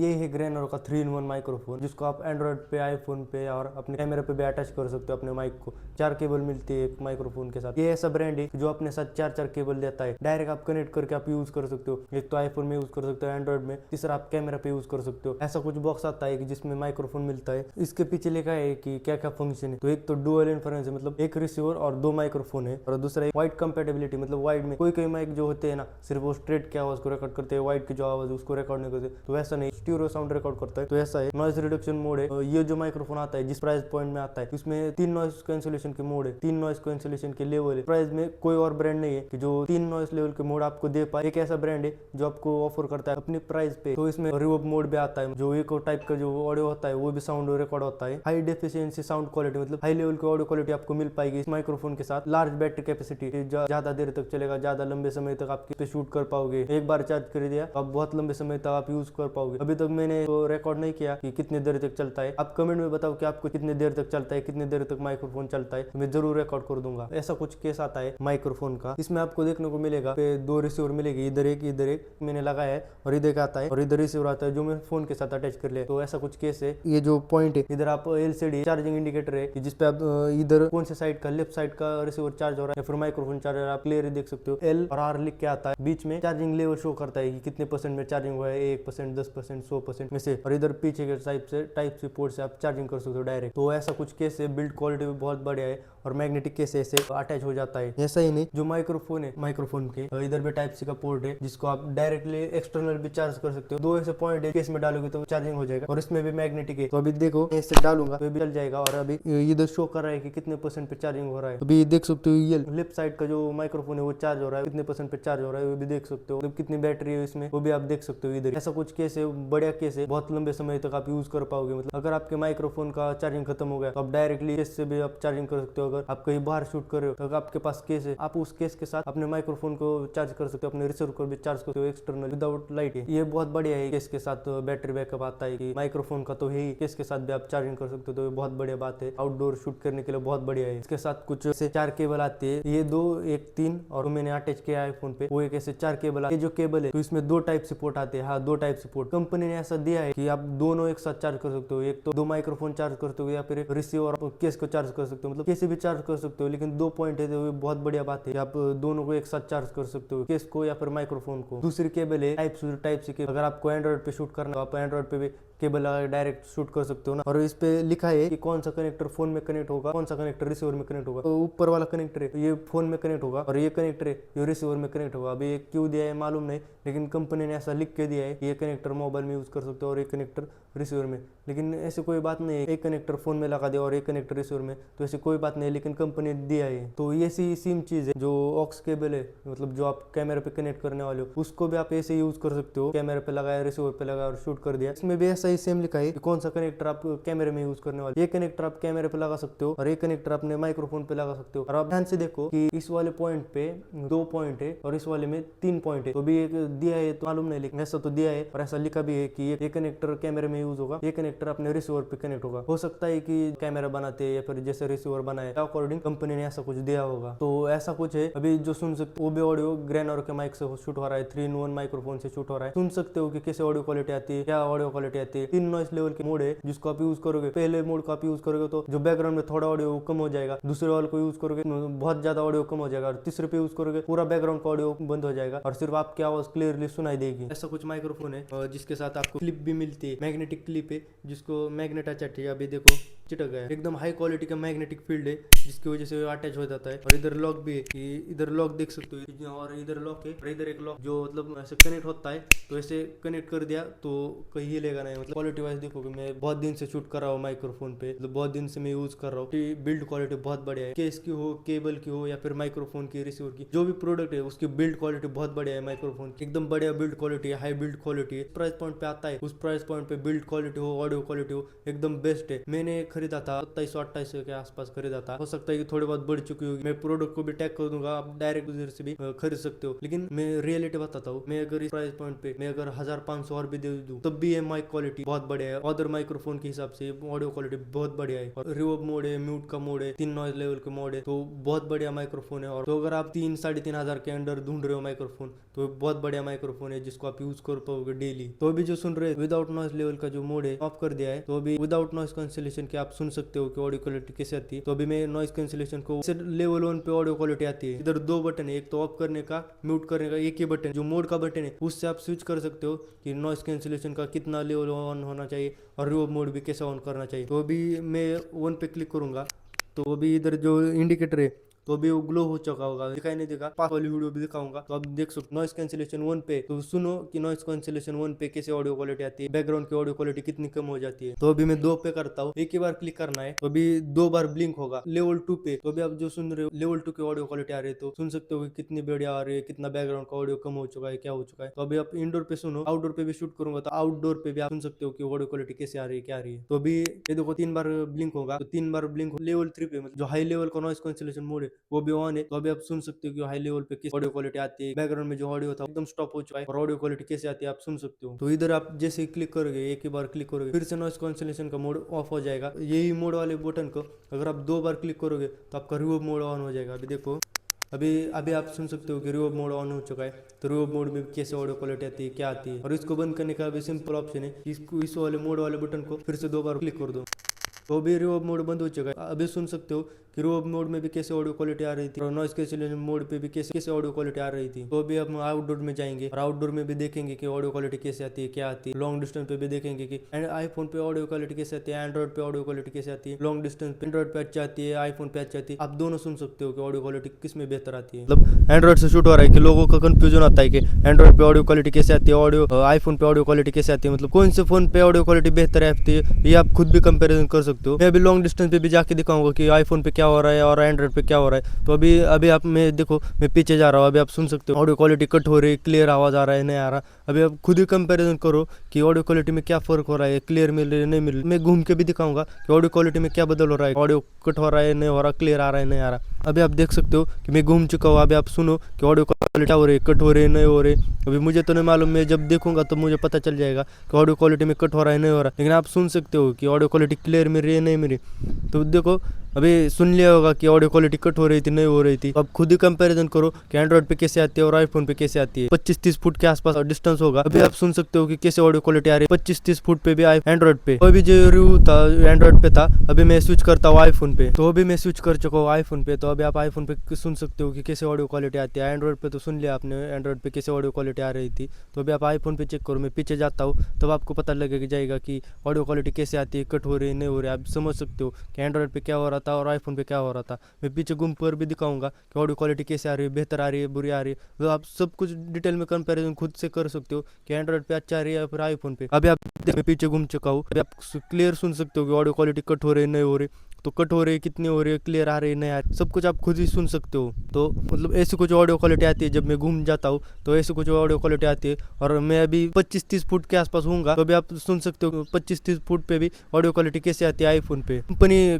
ये है ग्रेनर का 3-in-1 माइक्रोफोन, जिसको आप एंड्रॉइड पे, आईफोन पे और अपने कैमरे पे भी अटैच कर सकते हो अपने माइक को। 4 केबल मिलती है एक माइक्रोफोन के साथ। ये ऐसा ब्रांड है जो अपने साथ 4 केबल देता है, डायरेक्ट आप कनेक्ट करके आप यूज कर सकते हो। एक तो आईफोन में यूज कर सकते हो, एंड्रॉइड में, तीसरा आप कैमरा पे यूज कर सकते हो। ऐसा कुछ बॉक्स आता है जिसमें माइक्रोफोन मिलता है। इसके पीछे लिखा है कि क्या क्या फंक्शन है। तो एक तो डुअल इन्फ्रेंस है, मतलब एक रिसीवर और 2 माइक्रोफोन है। और दूसरा वाइड कंपेटेबिलिटी, मतलब वाइड में कोई माइक जो होते हैं ना, सिर्फ वो स्ट्रेट की आवाज को रिकॉर्ड करते हैं, वाइड की जो आवाज है उसको रिकॉर्ड नहीं करते। तो ऐसा नहीं, स्टीरियो साउंड रिकॉर्ड करता है। तो ऐसा है। नॉइज रिडक्शन मोड है। ये जो माइक्रोफोन आता है जिस प्राइस पॉइंट में आता है, उसमें 3 नॉइज कैंसिलेशन के मोड है, 3 नॉइज कैंसिलेशन के लेवल है। प्राइस में कोई और ब्रांड नहीं है कि जो 3 नॉइज लेवल के मोड आपको दे पाए। एक ऐसा ब्रांड है जो आपको ऑफर करता है अपनी प्राइस पे। तो इसमें रिवर्ब मोड भी आता है, जो एक टाइप का जो ऑडियो होता है वो भी साउंड रिकॉर्ड होता है। हाई डेफिशिएंसी साउंड क्वालिटी, मतलब हाई लेवल की ऑडियो क्वालिटी आपको मिल पाएगी इस माइक्रोफोन के साथ। लार्ज बैटरी कैपेसिटी, ज्यादा देर तक चलेगा, ज्यादा लंबे समय तक आप पे शूट कर पाओगे। एक बार चार्ज कर दिया आप बहुत लंबे समय तक आप यूज कर पाओगे। अभी तक मैंने तो रिकॉर्ड नहीं किया कि कितने देर तक चलता है। आप कमेंट में बताओ कि आपको कितने देर तक चलता है, कितने देर तक माइक्रोफोन चलता है, तो मैं जरूर रिकॉर्ड कर दूंगा। ऐसा कुछ केस आता है माइक्रोफोन का। इसमें आपको देखने को मिलेगा 2 रिसीवर मिलेगी, इधर एक मैंने लगाया है, और इधर का आता है, और इधर रिसीवर आता है जो मैं फोन के साथ अटैच कर लिया। तो ऐसा कुछ केस है। ये जो पॉइंट है, इधर आप एलसीडी चार्जिंग इंडिकेटर है, जिसपे आप इधर कौन से साइड का, लेफ्ट साइड का रिसीवर चार्ज हो रहा है या फिर माइक्रोफोन चार्जर, आप क्लियर देख सकते हो। एल और आर लिख के आता है। बीच में चार्जिंग लेवल शो करता है कि कितने परसेंट में चार्जिंग हुआ है, 1%, 10%, 100% में से। और इधर पीछे के टाइप से पोर्ट से आप चार्जिंग कर सकते हो डायरेक्ट। तो ऐसा कुछ केस है। बिल्ड क्वालिटी भी बहुत बढ़िया है, और मैग्नेटिक केस ऐसे अटैच हो जाता है। ऐसा ही नहीं, जो माइक्रोफोन है, माइक्रोफोन के इधर भी टाइप सी का पोर्ट है, जिसको आप डायरेक्टली एक्सटर्नल भी चार्ज कर सकते हो। 2 ऐसे पॉइंट है, केस में डालोगे तो चार्जिंग हो जाएगा। और इसमें भी मैग्नेटिक है। तो अभी देखो ऐसे डालूंगा तो भी चल जाएगा। और अभी इधर शो कर रहा है कि कितने परसेंट पे चार्जिंग हो रहा है। अभी देख सकते हो ये लेफ्ट साइड का जो माइक्रोफोन है वो चार्ज हो रहा है, कितने परसेंट पे चार्ज हो रहा है वो भी देख सकते हो। मतलब कितनी बैटरी है इसमें वो भी आप देख सकते हो इधर। ऐसा कुछ केस है, बढ़िया केस है, बहुत लंबे समय तक आप यूज कर पाओगे। मतलब अगर आपके माइक्रोफोन का चार्जिंग खत्म हो गया तो आप डायरेक्टली केस से भी आप चार्जिंग कर सकते हो। अगर आप कहीं बाहर शूट कर रहे हो तो आपके पास केस है, आप उस केस के साथ अपने माइक्रोफोन को चार्ज कर सकते हो, अपने रिसीवर को भी चार्ज करते हो एक्सटर्नल विदाउट लाइट है। ये बहुत बढ़िया है। केस के साथ बैटरी बैकअप आता है कि माइक्रोफोन का तो है ही, केस के साथ भी आप चार्जिंग कर सकते हो। तो ये बहुत बढ़िया बात है, आउटडोर शूट करने के लिए बहुत बढ़िया है। इसके साथ कुछ ऐसे 4 केबल आते हैं, ये 2, एक 3, और मैंने अटैच किया आईफोन पे, वो एक ऐसे 4 केबल आते हैं। ये जो केबल है तो इसमें 2 टाइप से पोर्ट आते हैं। हाँ, 2 टाइप से पोर्ट कंपनी ने ऐसा दिया है कि आप दोनों एक साथ चार्ज कर सकते हो। एक तो 2 माइक्रोफोन चार्ज करते हो, या फिर एक रिसीवर और केस को चार्ज कर सकते हो। मतलब कैसे भी चार्ज कर सकते हो, लेकिन 2 पॉइंट है तो ये बहुत बढ़िया बात है कि आप दोनों को एक साथ चार्ज कर सकते हो, केस को या फिर माइक्रोफोन को। दूसरी केबल है टाइप सी केबल। अगर आपको एंड्रॉइड पे शूट करना, आप एंड्रॉइड पे भी केबल लगा डायरेक्ट शूट कर सकते हो ना। और इस पे लिखा है कि कौन सा कनेक्टर फोन में कनेक्ट होगा, कौन सा कनेक्टर रिसीवर में कनेक्ट होगा। तो ऊपर वाला कनेक्टर है ये फोन में कनेक्ट होगा, और ये कनेक्टर है ये रिसीवर में कनेक्ट होगा। अभी ये क्यों दिया है मालूम नहीं, लेकिन कंपनी ने ऐसा लिख के दिया है, ये कनेक्टर मोबाइल में यूज कर सकते हो और ये कनेक्टर रिसीवर में। लेकिन ऐसे कोई बात नहीं है, एक कनेक्टर फोन में लगा दिया और एक कनेक्टर रिसीवर में, तो ऐसे कोई बात नहीं, लेकिन कंपनी ने दिया है। तो ये सेम चीज है। जो ऑक्स केबल है, मतलब जो आप कैमरे पे कनेक्ट करने वाले हो, उसको भी आप ऐसे यूज कर सकते हो। कैमरे पे लगाया, रिसीवर पे लगाया और शूट कर दिया। इसमें भी ऐसा ही सेम लिखा है कि कौन सा कनेक्टर आप कैमरे में यूज करने वाले। ये कनेक्टर आप कैमरे पे लगा सकते हो और ये कनेक्टर अपने माइक्रोफोन पे लगा सकते हो। और आप ध्यान से देखो कि इस वाले पॉइंट पे 2 पॉइंट है और इस वाले में 3 पॉइंट है। तो भी एक दिया है तो मालूम नहीं, लेकिन ऐसा तो दिया है और ऐसा लिखा भी है कि ये कनेक्टर कैमरे में यूज होगा, ये कनेक्टर अपने रिसीवर पे कनेक्ट होगा। हो सकता है कि कैमरा बनाते हैं या फिर जैसे रिसीवर बनाए अकॉर्डिंग कंपनी ने ऐसा कुछ दिया होगा। तो ऐसा कुछ है। अभी जो सुन सकते वो भी ऑडियो ग्रेनर के माइक से शूट हो रहा है, 3-in-1 माइक्रोफोन से शूट हो रहा है। सुन सकते हो कि कैसे ऑडियो क्वालिटी आती है, क्या ऑडियो क्वालिटी आती है। 3 नॉइस लेवल के मोड है जिसको आप यूज करोगे। पहले मोड का आप यूज करोगे तो जो बैकग्राउंड में थोड़ा ऑडियो कम हो जाएगा, दूसरे वाले को यूज करोगे बहुत ज्यादा ऑडियो कम हो जाएगा, और तीसरे पे यूज करोगे पूरा बैकग्राउंड का ऑडियो बंद हो जाएगा और सिर्फ आपकी आवाज क्लियरली सुनाई देगी। ऐसा कुछ माइक्रोफोन है, जिसके साथ आपको क्लिप भी मिलती है, मैग्नेटिक क्लिप है, जिसको मैग्नेट अटैच है। अभी देखो चिटक गया, एकदम हाई क्वालिटी का मैग्नेटिक फील्ड है, जिसकी वजह से अटैच हो जाता है। और इधर लॉक भी है कि इधर लॉक देख सकते हो, और इधर लॉक है और इधर एक लॉक जो मतलब ऐसे कनेक्ट होता है। तो ऐसे कनेक्ट कर दिया तो कहीं हिलेगा नहीं। मतलब क्वालिटी वाइज देखोगे, मैं बहुत दिन से शूट कर रहा हूँ माइक्रोफोन पे, मतलब बहुत दिन से मैं यूज कर रहा हूँ। बिल्ड क्वालिटी बहुत बढ़िया है, केस की हो, केबल की हो, या फिर माइक्रोफोन की, रिसीवर की, जो भी प्रोडक्ट है उसकी बिल्ड क्वालिटी बहुत बढ़िया है। माइक्रोफोन की एकदम बढ़िया बिल्ड क्वालिटी है, हाई बिल्ड क्वालिटी है। प्राइस पॉइंट पे आता है, उस प्राइस पॉइंट पे बिल्ड क्वालिटी हो, ऑडियो क्वालिटी हो, एकदम बेस्ट है। मैंने खरीदा था 2700-2800 के आसपास खरीदा था। हो सकता है कि थोड़ी बहुत बढ़ चुकी होगी। मैं प्रोडक्ट को भी टैग कर दूंगा, आप डायरेक्ट उधर से भी खरीद सकते हो। लेकिन मैं रियलिटी बताता हूँ, मैं अगर इस प्राइस पॉइंट पे मैं अगर 1500 और भी दे दूं तब भी ये माइक क्वालिटी बहुत बढ़िया है। अदर माइक्रोफोन के हिसाब से ऑडियो क्वालिटी बहुत बढ़िया है। और रिवर्ब मोड है, म्यूट का मोड है, 3 नॉइज लेवल के मोड है, तो बहुत बढ़िया माइक्रोफोन है। और तो अगर आप 3-3.5 हजार के अंडर ढूंढ रहे हो माइक्रोफोन, तो बहुत बढ़िया माइक्रोफोन है जिसको आप यूज कर पाओगे डेली। तो अभी जो सुन रहे विदाउट नॉइस लेवल का जो मोड है ऑफ कर दिया है, तो अभी विदाउट नॉइस कैंसिलेशन के आप सुन सकते हो कि ऑडियो क्वालिटी कैसे आती है। तो अभी मैं नॉइस कैंसिलेशन को लेवल 1 पे ऑडियो क्वालिटी आती है। इधर दो बटन है, एक तो ऑफ करने का, म्यूट करने का, एक ही बटन जो मोड का बटन है उससे आप स्विच कर सकते हो कि नॉइस कैंसिलेशन का कितना लेवल ऑन होना चाहिए और रिवर्ब मोड भी कैसे ऑन करना चाहिए। तो अभी मैं 1 पे क्लिक करूंगा तो अभी इधर जो इंडिकेटर है तो अभी वो ग्लो हो चुका होगा, दिखाई नहीं देगा। पास वाली वीडियो भी दिखाऊंगा तो आप देख सकते नॉइस कैंसिलेशन 1 पे। तो सुनो कि नॉइस कैंसिलेशन 1 पे कैसे ऑडियो क्वालिटी आती है, बैकग्राउंड की ऑडियो क्वालिटी कितनी कम हो जाती है। तो अभी मैं 2 पे करता हूँ, एक ही बार क्लिक करना है तो अभी 2 बार ब्लिंक होगा। लेवल 2 पे तो अभी आप जो सुन रहे हो लेवल 2 की ऑडियो क्वालिटी आ रही है, तो सुन सकते हो कि कितनी बढ़िया आ रही है, कितना बैकग्राउंड का ऑडियो कम हो चुका है, क्या हो चुका है। तो अभी आप इंडोर पे सुनो, आउटडोर पे भी शूट करूंगा तो आउटडोर पे भी आप सुन सकते हो कि ऑडियो क्वालिटी कैसे आ रही है, क्या आ रही है। तो अभी ये देखो 3 बार ब्लिंक होगा, तो 3 बार ब्लिंक लेवल 3 पे जो हाई लेवल का नॉइस कैंसिलेशन मोड है वो भी ऑन है। तो अभी आप सुन सकते हो कि हाई लेवल पे किस ऑडियो क्वालिटी आती है, बैकग्राउंड में जो ऑडियो था एकदम स्टॉप हो चुका है और ऑडियो क्वालिटी कैसे आती है आप सुन सकते हो। तो इधर आप जैसे क्लिक करोगे, एक ही बार क्लिक करोगे फिर से नॉइस कैंसिलेशन का मोड ऑफ हो जाएगा। यही मोड वाले बटन को अगर आप 2 बार क्लिक करोगे तो आपका रिवर्ब मोड ऑन हो जाएगा। अभी देखो अभी अभी आप सुन सकते हो कि रिवर्ब मोड ऑन हो चुका है। तो रिवर्ब मोड में कैसे ऑडियो क्वालिटी आती है, क्या आती है। और इसको बंद करने का भी सिंपल ऑप्शन है, इसको इस वाले मोड वाले बटन को फिर से 2 बार क्लिक कर दो तो अभी रिवर्ब मोड बंद हो चुका है। अभी सुन सकते हो कि रिवर्ब मोड में भी कैसे ऑडियो क्वालिटी आ रही थी और नॉइस कैंसिलेशन मोड पे भी कैसे ऑडियो क्वालिटी आ रही थी। तो अभी हम आउटडोर में जाएंगे और आउटडोर में भी देखेंगे कि ऑडियो क्वालिटी कैसे आती है, क्या आती है। लॉन्ग डिस्टेंस पे भी देखेंगे कि आईफोन पे ऑडियो क्वालिटी कैसे आती है, एंड्रॉइड पे ऑडियो क्वालिटी कैसे आती है। लॉन्ग डिस्टेंस पे एंड्रॉइड पे अच्छी आती है, आईफोन पे अच्छी आती है। आप दोनों सुन सकते हो कि ऑडियो क्वालिटी किस में बेहतर आती है। मतलब एंड्रॉइड से शूट हो रहा है कि लोगों का कंफ्यूजन आता है कि एंड्रॉइड पे ऑडियो क्वालिटी कैसे आती है, ऑडियो आईफोन पे ऑडियो क्वालिटी कैसे आती है, मतलब कौन से फोन पे ऑडियो क्वालिटी बेहतर आती है, ये आप खुद भी कंपेरिजन कर सकते हो। मैं अभी लॉन्ग डिस्टेंस पे भी जाके दिखाऊंगा कि आईफोन पे क्या हो रहा है और एंड्रॉइड पे क्या हो रहा है। तो अभी अभी आप मैं देखो मैं पीछे जा रहा हूँ, अभी आप सुन सकते हो ऑडियो क्वालिटी कट हो रही है, क्लियर आवाज आ रहा है, नहीं आ रहा। अभी आप खुद ही कंपैरिजन करो कि ऑडियो क्वालिटी में क्या फर्क हो रहा है, क्लियर मिल रही है, नहीं मिल रही। मैं घूम के भी दिखाऊंगा कि ऑडियो क्वालिटी में क्या बदल हो रहा है, ऑडियो कट हो रहा है, नहीं हो रहा, क्लियर आ रहा है, नहीं आ रहा। अभी आप देख सकते हो कि मैं घूम चुका हूँ। अभी आप सुनो कि ऑडियो क्वालिटी क्या हो रही है, कट हो रही है, नहीं हो रही। अभी मुझे तो नहीं मालूम, मैं जब देखूंगा तो मुझे पता चल जाएगा कि ऑडियो क्वालिटी में कट हो रहा है, नहीं हो रहा। लेकिन आप सुन सकते हो कि ऑडियो क्वालिटी क्लियर मिल रही है, नहीं मिल रही। तो देखो अभी सुन लिया होगा कि ऑडियो क्वालिटी कट हो रही थी, नहीं हो रही थी। अब खुद ही कंपैरिजन करो कि एंड्रॉइड पे कैसे आती है और आईफोन पे कैसे आती है। 25-30 फुट के आसपास डिस्टेंस होगा। अभी आप सुन सकते हो कि कैसे ऑडियो क्वालिटी आ रही है 25-30 फुट पे भी एंड्रॉइड पे। अभी जो रिव्यू था एंड्रॉइड पे था, अभी मैं स्विच करता हूँ आईफोन पे। तो अभी मैं स्विच कर चुका हूँ आईफोन पे। तो अभी आप आईफोन पे सुन सकते हो कि कैसे ऑडियो क्वालिटी आती है। एंड्रॉइड पे तो सुन लिया आपने एंड्रॉइड पे कैसे ऑडियो क्वालिटी आ रही थी। तो अभी आप आईफोन पे चेक करो, मैं पीछे जाता हूँ तब आपको पता लगेगा जाएगा कि ऑडियो क्वालिटी कैसे आती है, कट हो रही है, नहीं हो रही। आप समझ सकते हो कि एंड्रॉइड पे क्या हो रहा था और आईफोन पे क्या हो रहा था। मैं पीछे घूम कर भी दिखाऊंगा कि ऑडियो क्वालिटी कैसे आ रही है, बेहतर आ रही है, बुरी आ रही है। तो आप सब कुछ डिटेल में कंपैरिजन खुद से कर सकते हो कि एंड्रॉइड पे अच्छा आ रही है या फिर आईफोन पे। अभी आप मैं पीछे घूम चुका हूँ, अभी आप क्लियर सुन सकते हो कि ऑडियो क्वालिटी कट हो रही है, नहीं हो रही। तो कट हो रही है, कितनी हो रही है, क्लियर आ रही है, नहीं आ रही, सब कुछ आप खुद ही सुन सकते हो। तो मतलब ऐसी कुछ ऑडियो क्वालिटी आती है। जब मैं घूम जाता हूँ तो ऐसी कुछ ऑडियो क्वालिटी आती है। और मैं अभी 25-30 फुट के आसपास हूँगा तो अभी आप सुन सकते हो 25-30 फुट पे भी ऑडियो क्वालिटी कैसे आती है आईफोन पे।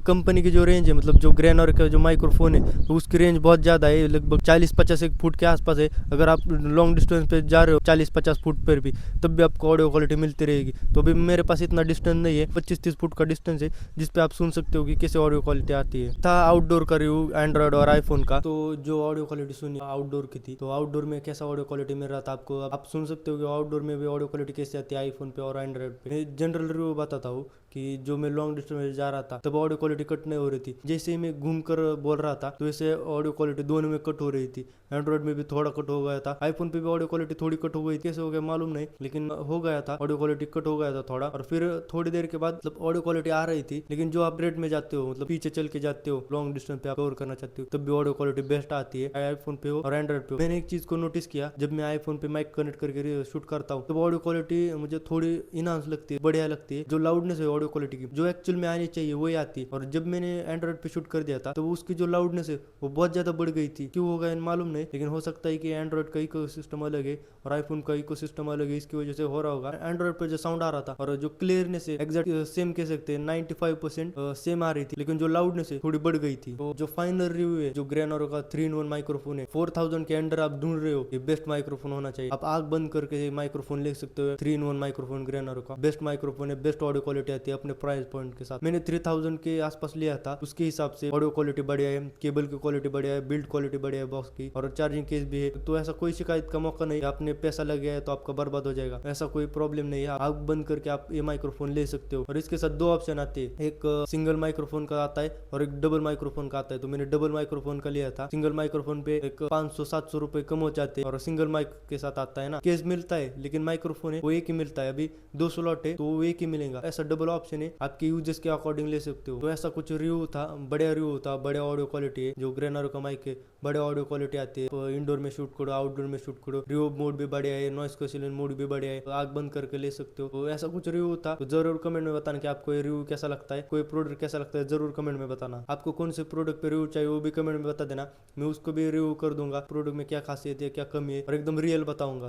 कंपनी की जो रेंज है, मतलब जो ग्रेनर का जो माइक्रोफोन है तो उसकी रेंज बहुत ज़्यादा है, लगभग 40-50 फुट के आसपास है। अगर आप लॉन्ग डिस्टेंस पे जा रहे हो 40-50 फुट पर भी तब भी आपको ऑडियो क्वालिटी मिलती रहेगी। तो अभी मेरे पास इतना डिस्टेंस नहीं है, 25-30 फुट का डिस्टेंस है जिसपे आप सुन सकते हो कि कैसे ऑडियो क्वालिटी आती है। था आउटडोर का रिव्यू एंड्रॉइड और आईफोन का। तो जो ऑडियो क्वालिटी सुनी आउटडोर की थी, तो आउटडोर में कैसा ऑडियो क्वालिटी मिल रहा था आपको, आप सुन सकते हो कि आउटडोर में भी ऑडियो क्वालिटी कैसे आती है आईफोन पे और एंड्रॉइड पे। मैं जनरल रिव्यू बताता हूँ कि जो मैं लॉन्ग डिस्टेंस में जा रहा था तब ऑडियो क्वालिटी कट नहीं हो रही थी। जैसे ही मैं घूम कर बोल रहा था तो वैसे ऑडियो क्वालिटी दोनों में कट हो रही थी। एंड्रॉइड में भी थोड़ा कट हो गया था, आईफोन पे भी ऑडियो क्वालिटी थोड़ी कट हो गई, कैसे हो गया मालूम नहीं, लेकिन हो गया था, ऑडियो क्वालिटी कट हो गया था थोड़ा। और फिर थोड़ी देर के बाद मतलब ऑडियो क्वालिटी आ रही थी। लेकिन जो आप रेट में जाते हो, मतलब पीछे चल के जाते हो, लॉन्ग डिस्टेंस पे आप कवर करना चाहते हो, तब भी ऑडियो क्वालिटी बेस्ट आती है, आईफोन पे हो और एंड्रॉइड पे हो। मैंने एक चीज को नोटिस किया, जब मैं आईफोन पे माइक कनेक्ट करके शूट करता हूँ तब ऑडियो क्वालिटी मुझे थोड़ी इनहांस लगती है, बढ़िया लगती है। जो लाउडनेस है ऑडियो क्वालिटी की जो एक्चुअल में आनी चाहिए वही आती है। और जब मैंने एंड्रॉइड पे शूट कर दिया था तो उसकी जो लाउडनेस है वो बहुत ज्यादा बढ़ गई थी। क्यों होगा मालूम नहीं, लेकिन हो सकता है कि एंड्रॉइड का इकोसिस्टम अलग है और आईफोन का इकोसिस्टम अलग है, इसकी वजह से हो रहा होगा। एंड्रॉइड पर जो साउंड आ रहा था और जो क्लियरनेस है एग्जैक्ट सेम कह सकते हैं 95% सेम आ रही थी, लेकिन जो लाउडनेस है थोड़ी बढ़ गई थी। तो जो फाइनल रिव्यू है जो ग्रेनरो का 3-in-1 माइक्रोफोन है, 4000 के अंडर आप ढूंढ रहे हो, ये बेस्ट माइक्रोफोन होना चाहिए। आप आग बंद करके माइक्रोफोन ले सकते हो। 3-in-1 माइक्रोफोन ग्रेनरो का बेस्ट माइक्रोफोन है, बेस्ट ऑडियो क्वालिटी आती है अपने प्राइस पॉइंट के साथ। मैंने 3000 के आसपास लिया था, उसके हिसाब से ऑडियो क्वालिटी बढ़िया है, केबल की क्वालिटी बढ़िया है, बिल्ड क्वालिटी बढ़िया है बॉक्स की, और चार्जिंग केस भी है। तो ऐसा कोई शिकायत का मौका नहीं, आपने पैसा लग गया है तो आपका बर्बाद हो जाएगा, ऐसा कोई प्रॉब्लम नहीं है। आग बंद करके आप ये माइक्रोफोन ले सकते हो। और इसके साथ दो ऑप्शन आते हैं, एक सिंगल माइक्रोफोन का आता है और एक डबल माइक्रोफोन का आता है। तो मैंने डबल माइक्रोफोन का लिया था। सिंगल माइक्रोफोन पे एक 500-700 रुपए कम हो जाते हैं, और सिंगल माइक के साथ आता है ना, केस मिलता है, लेकिन माइक्रोफोन है वो एक ही मिलता है। अभी 2 स्लॉट है तो वो एक ही मिलेगा। ऐसा डबल ऑप्शन है, आपके यूजेस के अकॉर्डिंग ले सकते हो। तो ऐसा कुछ रिव्यू था, बढ़िया रिव्यू था, बढ़िया ऑडियो क्वालिटी है। जो ग्रेनरो का माइक है बढ़िया ऑडियो क्वालिटी आती है, इंडोर में शूट करो, आउटडोर में शूट करो, रिव्यू मोड भी बढ़िया है, नॉइस कैंसिलेशन मोड भी बढ़िया है, तो आग बंद करके ले सकते हो। तो ऐसा कुछ रिव्यू था। तो जरूर कमेंट में बताना कि आपको ये रिव्यू कैसा लगता है, कोई प्रोडक्ट कैसा लगता है, जरूर कमेंट में बताना। आपको कौन से प्रोडक्ट पे रिव्यू चाहिए वो भी कमेंट में बता देना, मैं उसको भी रिव्यू कर दूंगा। प्रोडक्ट में क्या खासियत है, क्या कमी है, और एकदम रियल बताऊंगा।